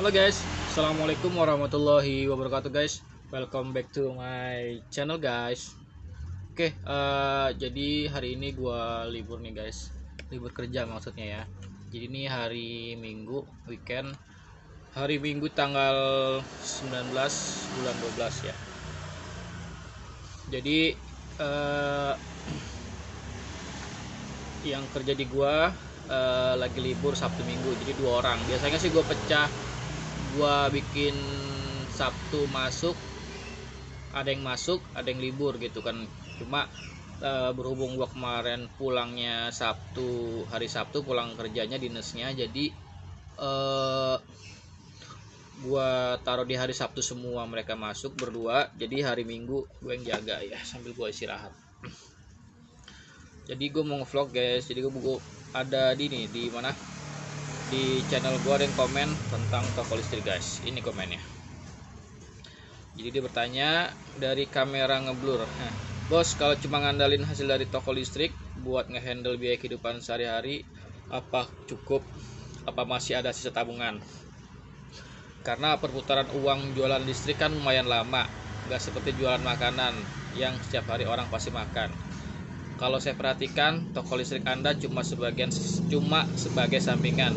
Halo guys, assalamualaikum warahmatullahi wabarakatuh guys. Welcome back to my channel guys. Jadi hari ini gua libur nih guys, libur kerja maksudnya ya. Jadi ini hari Minggu, weekend, hari Minggu tanggal 19 bulan 12 ya. Jadi yang kerja di gua lagi libur Sabtu Minggu, jadi 2 orang. Biasanya sih gua pecah, gua bikin Sabtu masuk, ada yang masuk ada yang libur gitu kan. Cuma berhubung gua kemarin pulangnya Sabtu, hari Sabtu pulang kerjanya dinasnya, jadi gua taruh di hari Sabtu semua mereka masuk berdua, jadi hari Minggu gue yang jaga ya sambil gua istirahat. Jadi gue mau ngevlog guys, jadi gue ada di mana, di channel gue ada yang komen tentang toko listrik guys. Ini komennya. Jadi dia bertanya, dari kamera ngeblur, bos kalau cuma ngandalin hasil dari toko listrik buat ngehandle biaya kehidupan sehari-hari, apa cukup, apa masih ada sisa tabungan? Karena perputaran uang jualan listrik kan lumayan lama, gak seperti jualan makanan yang setiap hari orang pasti makan. Kalau saya perhatikan, toko listrik Anda cuma sebagai sampingan,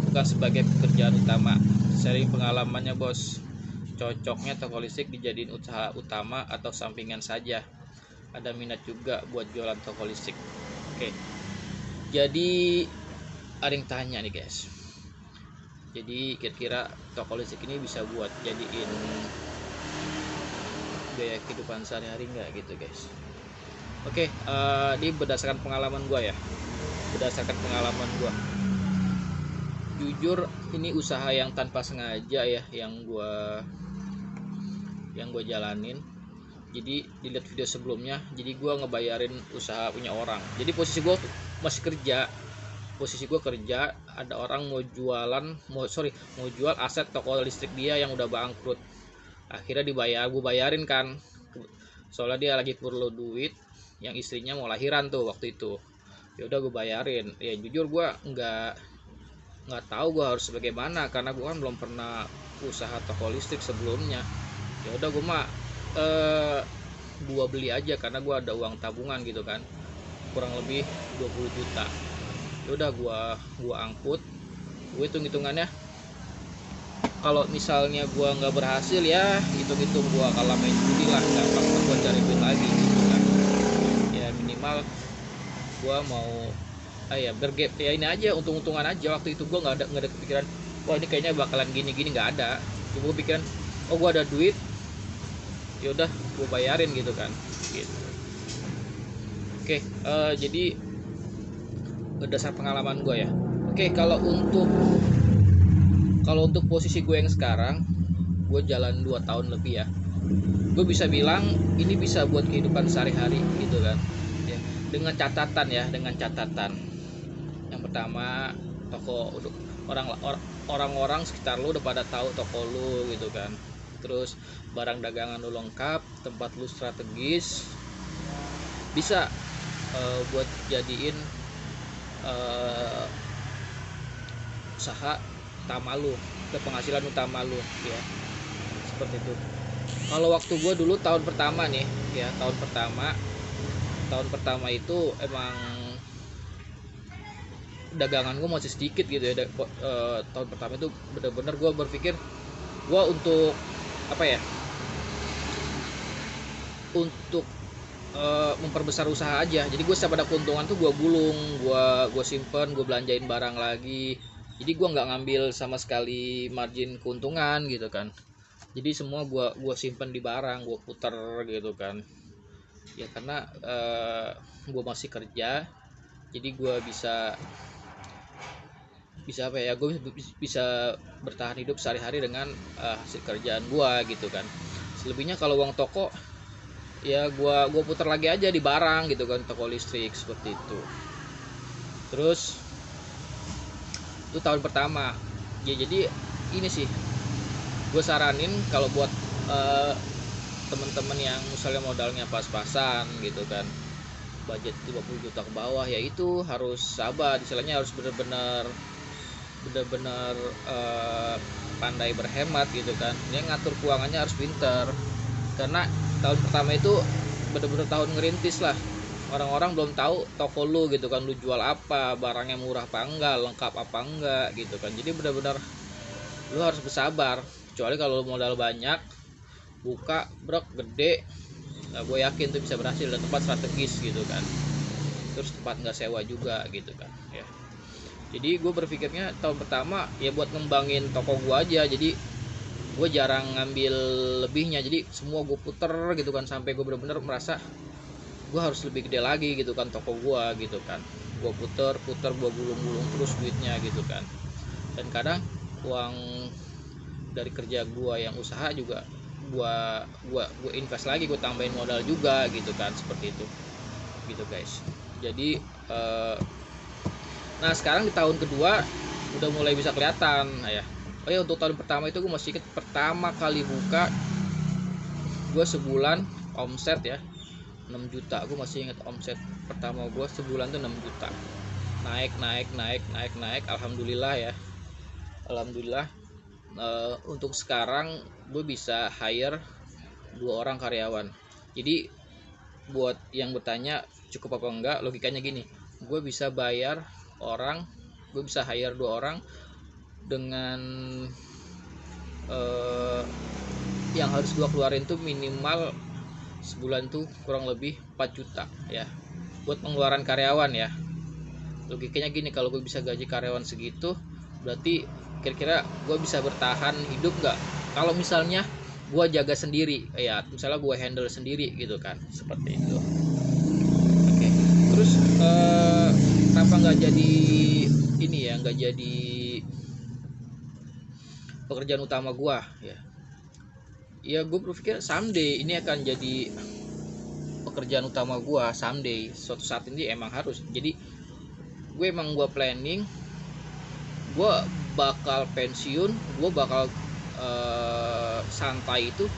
bukan sebagai pekerjaan utama. Sharing pengalamannya bos, cocoknya toko listrik dijadiin usaha utama atau sampingan saja? Ada minat juga buat jualan toko listrik. Oke, jadi ada yang tanya nih guys, jadi kira-kira toko listrik ini bisa buat jadiin biaya kehidupan sehari-hari nggak gitu guys? Oke, ini berdasarkan pengalaman gue ya, jujur ini usaha yang tanpa sengaja ya, yang gue jalanin. Jadi dilihat video sebelumnya, jadi gue ngebayarin usaha punya orang. Jadi posisi gue kerja, ada orang mau jual aset toko listrik dia yang udah bangkrut. Akhirnya gue bayarin kan, soalnya dia lagi perlu duit, yang istrinya mau lahiran tuh waktu itu. Ya udah gue bayarin. Ya jujur gue nggak tahu gue harus bagaimana, karena gue kan belum pernah usaha toko listrik sebelumnya. Ya udah gue gue beli aja karena gue ada uang tabungan gitu kan, kurang lebih 20 juta. Ya udah gue angkut. Gue hitung-hitungannya, kalau misalnya gue nggak berhasil ya hitung-hitung gue kalah main judi lah, gampang gue cari duit lagi gitu kan. Ya minimal gue mau bergap ya, ini aja untung-untungan aja. Waktu itu gue nggak ada kepikiran wah ini kayaknya bakalan gini-gini, nggak ada. Gue pikiran oh gue ada duit, ya udah gue bayarin gitu kan gitu. Oke, jadi berdasar pengalaman gue ya. Oke, kalau untuk posisi gue yang sekarang, gue jalan 2 tahun lebih ya, gue bisa bilang ini bisa buat kehidupan sehari-hari gitu kan ya, dengan catatan yang pertama, toko orang-orang sekitar lu udah pada tahu toko lu gitu kan. Terus barang dagangan lu lengkap, tempat lu strategis, bisa buat jadiin usaha utama lu, ke penghasilan utama lu ya, seperti itu. Kalau waktu gue dulu tahun pertama nih ya, tahun pertama itu emang dagangan gue masih sedikit gitu ya. Tahun pertama itu bener-bener gue berpikir gue untuk untuk memperbesar usaha aja. Jadi gue setiap ada keuntungan tuh gue gulung, gue simpen, gue belanjain barang lagi. Jadi gue nggak ngambil sama sekali margin keuntungan gitu kan. Jadi semua gue simpen di barang, gue puter gitu kan. Ya karena gue masih kerja, jadi gue bisa gue bisa bertahan hidup sehari-hari dengan hasil kerjaan gue gitu kan. Selebihnya kalau uang toko ya gue putar lagi aja di barang gitu kan, toko listrik seperti itu. Terus itu tahun pertama ya. Jadi ini sih gue saranin kalau buat temen-temen yang misalnya modalnya pas-pasan gitu kan, budget 50 juta ke bawah, ya itu harus sabar, istilahnya harus bener-bener pandai berhemat gitu kan. Dia ngatur keuangannya harus pinter, karena tahun pertama itu bener-bener tahun ngerintis lah. Orang-orang belum tahu toko lu gitu kan, lu jual apa, barangnya murah apa enggak, lengkap apa enggak gitu kan. Jadi benar-benar lu harus bersabar. Kecuali kalau modal banyak, buka brok gede, nah, gue yakin tuh bisa berhasil dan tempat strategis gitu kan. Terus tempat nggak sewa juga gitu kan ya. Jadi gue berpikirnya tahun pertama ya buat ngembangin toko gue aja. Jadi gue jarang ngambil lebihnya, jadi semua gue puter gitu kan sampai gue bener-bener merasa gue harus lebih gede lagi gitu kan toko gue gitu kan. Gue puter gue gulung-gulung terus duitnya gitu kan. Dan kadang uang dari kerja gue yang usaha juga gue invest lagi, gue tambahin modal juga gitu kan, seperti itu gitu guys. Jadi nah sekarang di tahun kedua udah mulai bisa kelihatan. Nah ya, oh ya, untuk tahun pertama itu gue masih inget pertama kali buka gue sebulan omset ya 6 juta. Gue masih inget omset pertama gue sebulan tuh 6 juta. Naik. Alhamdulillah ya. Alhamdulillah. Untuk sekarang gue bisa hire 2 orang karyawan. Jadi buat yang bertanya cukup apa enggak, logikanya gini, gue bisa bayar orang, gue bisa hire 2 orang dengan yang harus gue keluarin tuh minimal sebulan tuh kurang lebih 4 juta ya buat pengeluaran karyawan ya. Logikanya gini, kalau gue bisa gaji karyawan segitu, berarti kira-kira gue bisa bertahan hidup nggak kalau misalnya gue jaga sendiri ya, misalnya gue handle sendiri gitu kan, seperti itu. Oke. Terus kenapa nggak jadi ini ya, nggak jadi pekerjaan utama gue ya gue berpikir someday ini akan jadi pekerjaan utama gue. Someday, suatu saat ini emang harus. Jadi gue planning gue bakal pensiun, gue bakal santai itu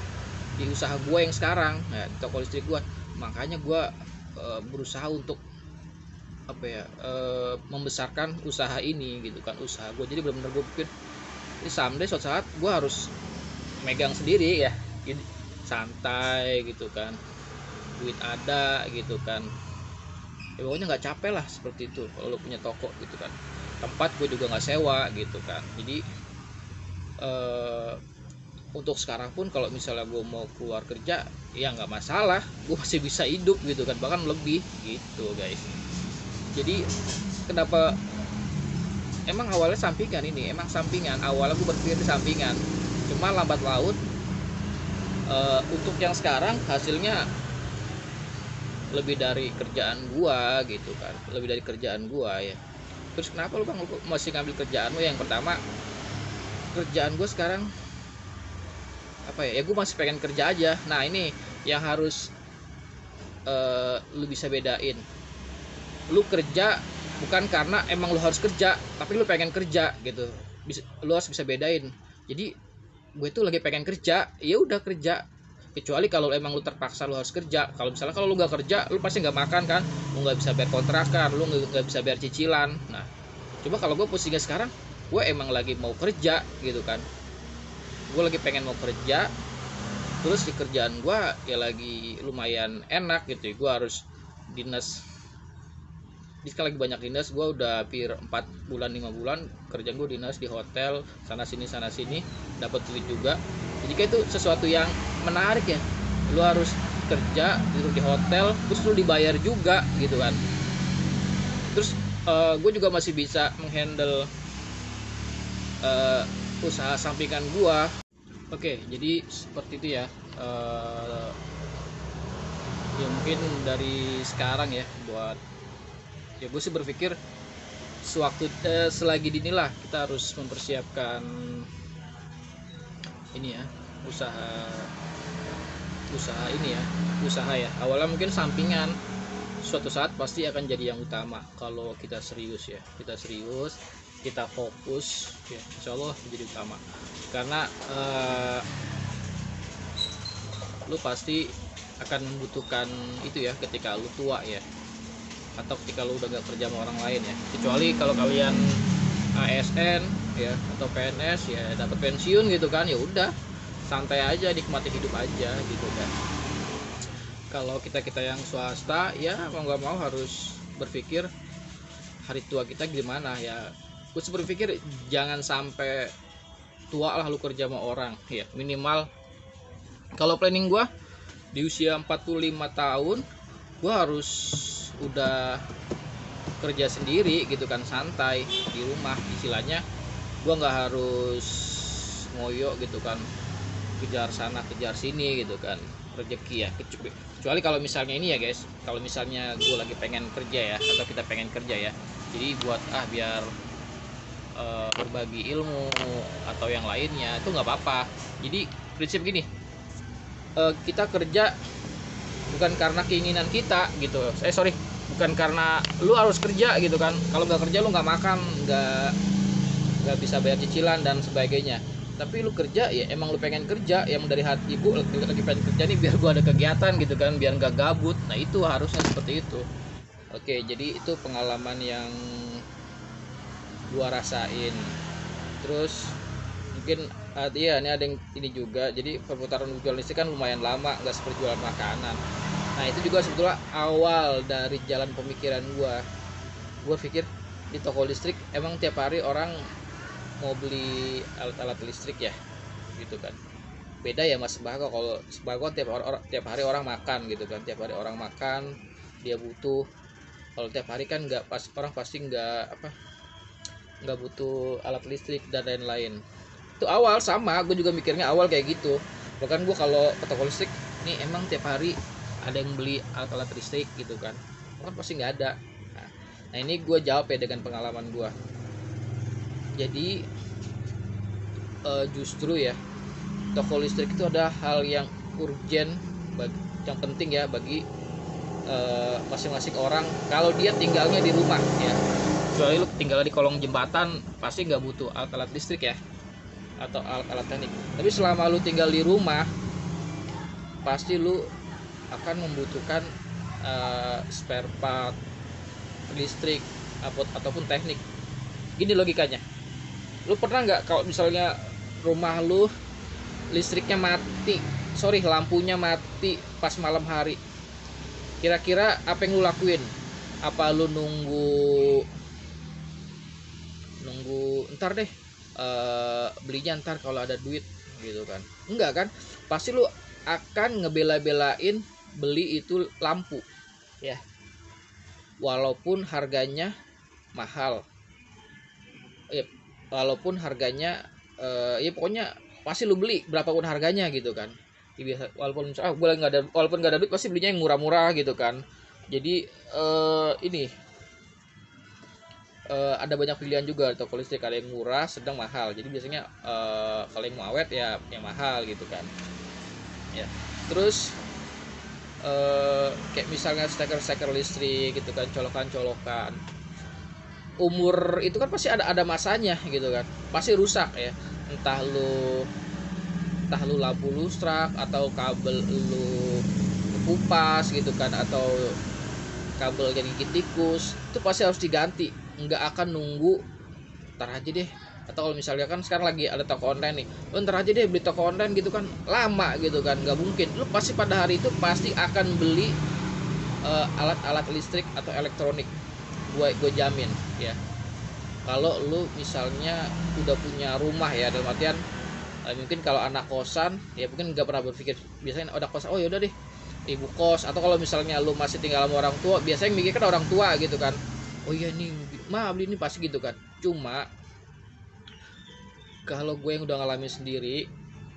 di usaha gue yang sekarang ya, di toko listrik gue. Makanya gue berusaha untuk apa ya, membesarkan usaha ini gitu kan, usaha gue. Jadi benar-benar gue pikir ini someday suatu saat gue harus megang sendiri ya, jadi santai gitu kan, duit ada gitu kan ya, pokoknya nggak capek lah, seperti itu kalau lo punya toko gitu kan. Tempat gue juga nggak sewa gitu kan. Jadi untuk sekarang pun kalau misalnya gue mau keluar kerja ya nggak masalah, gue masih bisa hidup gitu kan, bahkan lebih gitu guys. Jadi kenapa emang awalnya sampingan, ini emang sampingan, awalnya gue berpikir di sampingan, cuma lambat laun untuk yang sekarang hasilnya lebih dari kerjaan gua gitu kan, lebih dari kerjaan gua ya. Terus kenapa lu bang masih ngambil kerjaan lu? Yang pertama, kerjaan gua sekarang apa ya, gua masih pengen kerja aja. Nah ini yang harus lu bisa bedain. Lu kerja bukan karena emang lu harus kerja, tapi lu pengen kerja gitu. Lu harus bisa bedain. Jadi gue tuh lagi pengen kerja, ya udah kerja. Kecuali kalau emang lu terpaksa lu harus kerja. Kalau misalnya kalau lu nggak kerja, lu pasti nggak makan kan, lu nggak bisa bayar kontrakan, lu nggak bisa bayar cicilan. Nah coba kalau gue pusingnya sekarang, gue emang lagi mau kerja gitu kan, gue lagi pengen mau kerja. Terus di kerjaan gue ya lagi lumayan enak gitu, gue harus dinas. Jadi sekali lagi banyak dinas, gue udah hampir 4 bulan 5 bulan kerjaan gue dinas di hotel, sana sini dapat duit juga. Jadi kayak itu sesuatu yang menarik ya, lu harus kerja gitu di hotel terus lu dibayar juga gitu kan. Terus gue juga masih bisa menghandle usaha sampingan gue. Oke, jadi seperti itu ya. Ya mungkin dari sekarang ya, buat ya gue sih berpikir sewaktu selagi dinilah kita harus mempersiapkan ini ya, usaha ini ya, usaha ya. Awalnya mungkin sampingan, suatu saat pasti akan jadi yang utama kalau kita serius ya, kita fokus ya, insya Allah menjadi utama. Karena lu pasti akan membutuhkan itu ya ketika lu tua ya, atau ketika lu udah gak kerja sama orang lain ya. Kecuali kalau kalian ASN, ya, atau PNS ya dapat pensiun gitu kan, ya udah santai aja, nikmati hidup aja gitu kan. Kalau kita yang swasta ya mau nggak mau harus berpikir hari tua kita gimana ya. Gue berpikir jangan sampai tua lah lu kerja sama orang ya, minimal kalau planning gue di usia 45 tahun gue harus udah kerja sendiri gitu kan, santai di rumah istilahnya. Gue nggak harus ngoyo gitu kan, kejar sana kejar sini gitu kan, rezeki ya. Kecuali kalau misalnya ini ya guys, kalau misalnya gue lagi pengen kerja ya, atau kita pengen kerja ya, jadi buat biar berbagi ilmu atau yang lainnya itu nggak apa-apa. Jadi prinsip gini, kita kerja bukan karena keinginan kita gitu, bukan karena lu harus kerja gitu kan. Kalau nggak kerja lu nggak makan, nggak bisa bayar cicilan dan sebagainya. Tapi lu kerja ya emang lu pengen kerja, yang dari hati ibu lagi pengen kerja nih biar gua ada kegiatan gitu kan, biar nggak gabut. Nah itu harusnya seperti itu. Oke, jadi itu pengalaman yang gua rasain. Terus mungkin iya ini ada yang ini juga, jadi perputaran jual listrik kan lumayan lama, nggak seperti jualan makanan. Nah itu juga sebetulnya awal dari jalan pemikiran gua pikir di toko listrik emang tiap hari orang mau beli alat-alat listrik ya gitu kan. Beda ya mas sembako. Kalau sembako tiap hari orang makan gitu kan, tiap hari orang makan dia butuh. Kalau tiap hari kan orang pasti nggak butuh alat listrik dan lain-lain. Itu awal sama gue juga mikirnya awal kayak gitu. Bahkan gue kalau ke toko listrik nih emang tiap hari ada yang beli alat-alat listrik gitu kan pasti nggak ada. Nah ini gue jawab ya dengan pengalaman gue. Jadi justru ya toko listrik itu ada hal yang urgent, yang penting ya bagi masing-masing orang kalau dia tinggalnya di rumah ya. Kecuali lu tinggal di kolong jembatan pasti nggak butuh alat-alat listrik ya, atau alat-alat teknik. Tapi selama lu tinggal di rumah pasti lu akan membutuhkan spare part listrik ataupun teknik. Gini logikanya, lu pernah nggak kalau misalnya rumah lu listriknya mati, lampunya mati pas malam hari, kira-kira apa yang lu lakuin? Apa lu nunggu ntar deh, belinya ntar kalau ada duit gitu kan? Enggak kan, pasti lu akan ngebela-belain beli itu lampu ya, walaupun harganya mahal ya, walaupun harganya ya pokoknya pasti lu beli berapapun harganya gitu kan. Biasa walaupun walaupun nggak ada duit pasti belinya yang murah-murah gitu kan. Jadi ini ada banyak pilihan juga di toko listrik, ada yang murah, sedang, mahal. Jadi biasanya kalau yang mau awet ya yang mahal gitu kan ya. Terus kayak misalnya steker listrik gitu kan, colokan umur itu kan pasti ada masanya gitu kan, pasti rusak ya. Entah lu lampu lustrak, atau kabel lu kupas gitu kan, atau kabel yang gigit tikus, itu pasti harus diganti. Nggak akan nunggu ntar aja deh. Atau kalau misalnya kan sekarang lagi ada toko online nih, ntar aja deh beli toko online gitu kan, lama gitu kan. Nggak mungkin, lu pasti pada hari itu pasti akan beli alat-alat listrik atau elektronik. Gue jamin ya. Kalau lu misalnya udah punya rumah ya, dalam artian mungkin kalau anak kosan ya mungkin nggak pernah berpikir, biasanya ada kosan, oh yaudah deh ibu kos. Atau kalau misalnya lu masih tinggal sama orang tua, biasanya mikirkan orang tua gitu kan, oh iya nih beli ini pasti gitu kan. Cuma kalau gue yang udah ngalamin sendiri,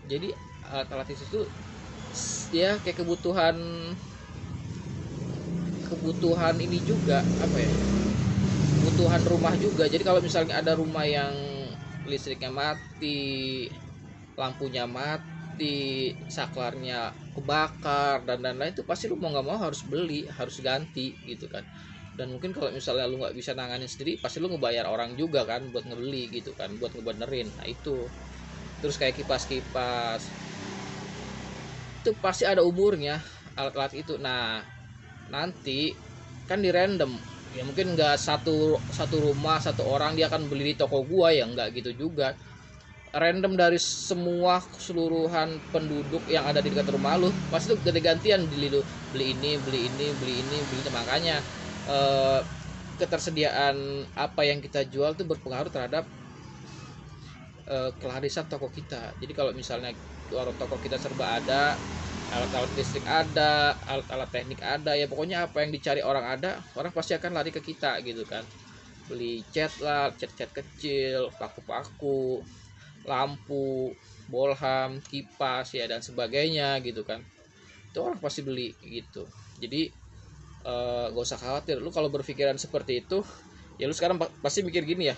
jadi alat-alat itu ya kayak kebutuhan ini juga, apa ya, kebutuhan rumah juga. Jadi kalau misalnya ada rumah yang listriknya mati, lampunya mati, saklarnya kebakar dan lain-lain, itu pasti lu mau nggak mau harus beli, harus ganti gitu kan. Dan mungkin kalau misalnya lu nggak bisa nanganin sendiri, pasti lu ngebayar orang juga kan buat ngebeli gitu kan, buat ngebenerin. Nah itu. Terus kayak kipas-kipas itu pasti ada umurnya alat-alat itu. Nah nanti kan di random Ya mungkin nggak satu rumah satu orang dia akan beli di toko gua, ya nggak gitu juga. Random dari semua keseluruhan penduduk yang ada di dekat rumah lu pasti tuh ganti-gantian beli, lu beli ini beli ini beli ini beli ini. Makanya eh, ketersediaan apa yang kita jual tuh berpengaruh terhadap kelarisan toko kita. Jadi kalau misalnya warung toko kita serba ada, alat-alat listrik ada, alat-alat teknik ada, ya pokoknya apa yang dicari orang ada, orang pasti akan lari ke kita gitu kan. Beli cat lah, cat kecil, paku-paku, lampu, bolham, kipas ya dan sebagainya gitu kan. Itu orang pasti beli gitu. Jadi gak usah khawatir. Lu kalau berpikiran seperti itu, ya lu sekarang pasti mikir gini ya.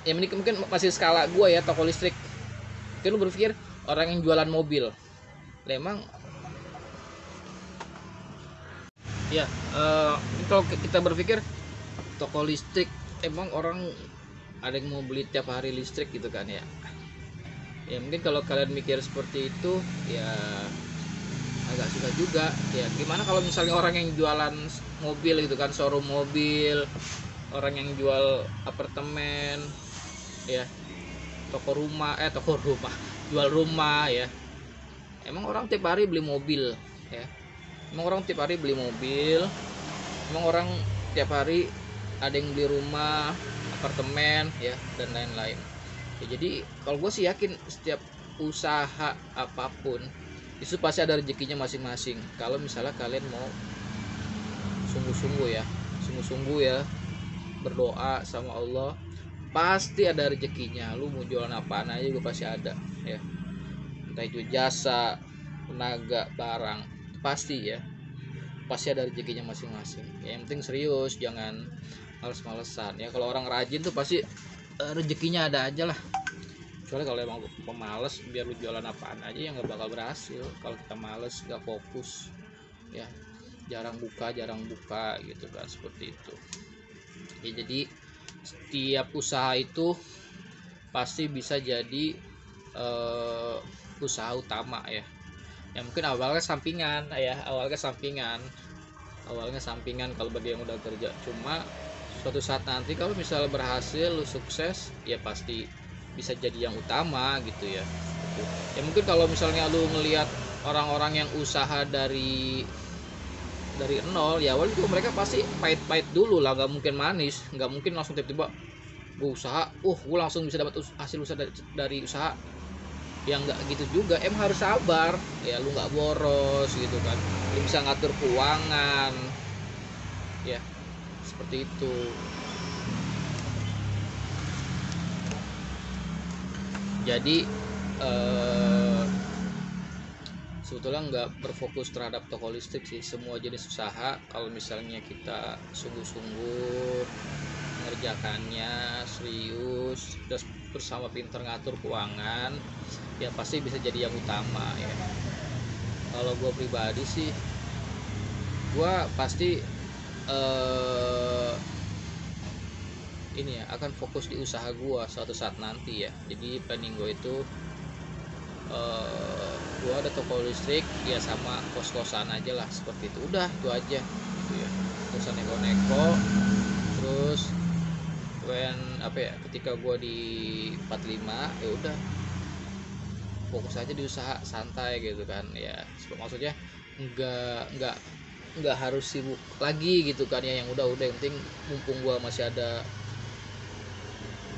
Ya mungkin masih skala gua ya, toko listrik. Mungkin lu berpikir orang yang jualan mobil. Memang ya kalau kita berpikir toko listrik, emang orang ada yang mau beli tiap hari listrik gitu kan ya. Ya mungkin kalau kalian mikir seperti itu ya agak susah juga ya. Gimana kalau misalnya orang yang jualan mobil gitu kan, showroom mobil, orang yang jual apartemen ya, toko rumah jual rumah ya. Emang orang tiap hari beli mobil ya, emang orang tiap hari beli mobil, emang orang tiap hari ada yang beli rumah, apartemen ya dan lain-lain ya. Jadi kalau gue sih yakin setiap usaha apapun itu pasti ada rezekinya masing-masing. Kalau misalnya kalian mau sungguh-sungguh ya berdoa sama Allah, pasti ada rezekinya. Lu mau jualan apaan aja juga pasti ada ya, entah itu jasa, tenaga, barang, pasti ya, pasti ada rezekinya masing-masing ya. Yang penting serius, jangan males-malesan ya. Kalau orang rajin tuh pasti rezekinya ada aja lah. Soalnya kalau emang pemalas, biar lu jualan apaan aja yang nggak bakal berhasil. Kalau kita males, nggak fokus ya, jarang buka gitu kan, seperti itu ya. Jadi setiap usaha itu pasti bisa jadi usaha utama ya. Yang mungkin awalnya sampingan kalau bagi yang udah kerja. Cuma suatu saat nanti kalau misalnya berhasil, lu sukses, ya pasti bisa jadi yang utama gitu ya. Ya mungkin kalau misalnya lu ngelihat orang-orang yang usaha dari nol ya, awalnya juga mereka pasti pahit-pahit dulu lah, nggak mungkin manis, nggak mungkin langsung tiba-tiba gue usaha gue langsung bisa dapat hasil usaha dari usaha. Yang nggak gitu juga, harus sabar ya. Lu nggak boros gitu kan, lu bisa ngatur keuangan ya, seperti itu. Jadi sebetulnya nggak berfokus terhadap toko listrik sih, semua jenis usaha kalau misalnya kita sungguh-sungguh mengerjakannya, serius, terus bersama pinter ngatur keuangan, ya pasti bisa jadi yang utama ya. Kalau gue pribadi sih, gue pasti ini ya, akan fokus di usaha gue suatu saat nanti ya. Jadi planning gue itu gue ada toko listrik ya, sama kos-kosan aja lah, seperti itu. Udah itu aja gitu ya, kosan neko-neko. Terus ketika gue di 45 ya udah fokus aja di usaha, santai gitu kan ya. Maksudnya nggak harus sibuk lagi gitu kan ya. Yang udah yang penting mumpung gue masih ada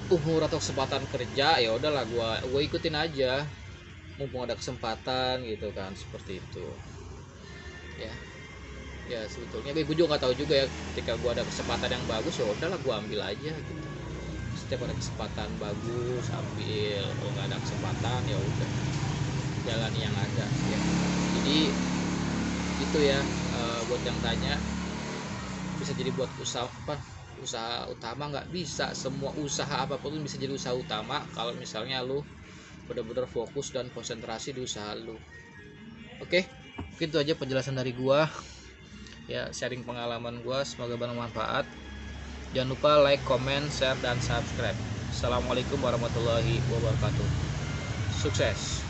umur atau kesempatan kerja, ya udahlah gue ikutin aja mumpung ada kesempatan gitu kan, seperti itu ya. Ya sebetulnya gue juga nggak tahu juga ya, ketika gue ada kesempatan yang bagus ya udahlah gue ambil aja gitu. Setiap ada kesempatan bagus ambil, kalau nggak ada kesempatan ya udah jalan yang ada ya. Jadi itu ya, buat yang tanya bisa jadi buat usaha utama, nggak bisa. Semua usaha apapun bisa jadi usaha utama kalau misalnya lu benar-benar fokus dan konsentrasi di usaha lu. Oke, mungkin itu aja penjelasan dari gua ya, sharing pengalaman gua, semoga bermanfaat. Jangan lupa like, comment, share, dan subscribe. Assalamualaikum warahmatullahi wabarakatuh. Sukses.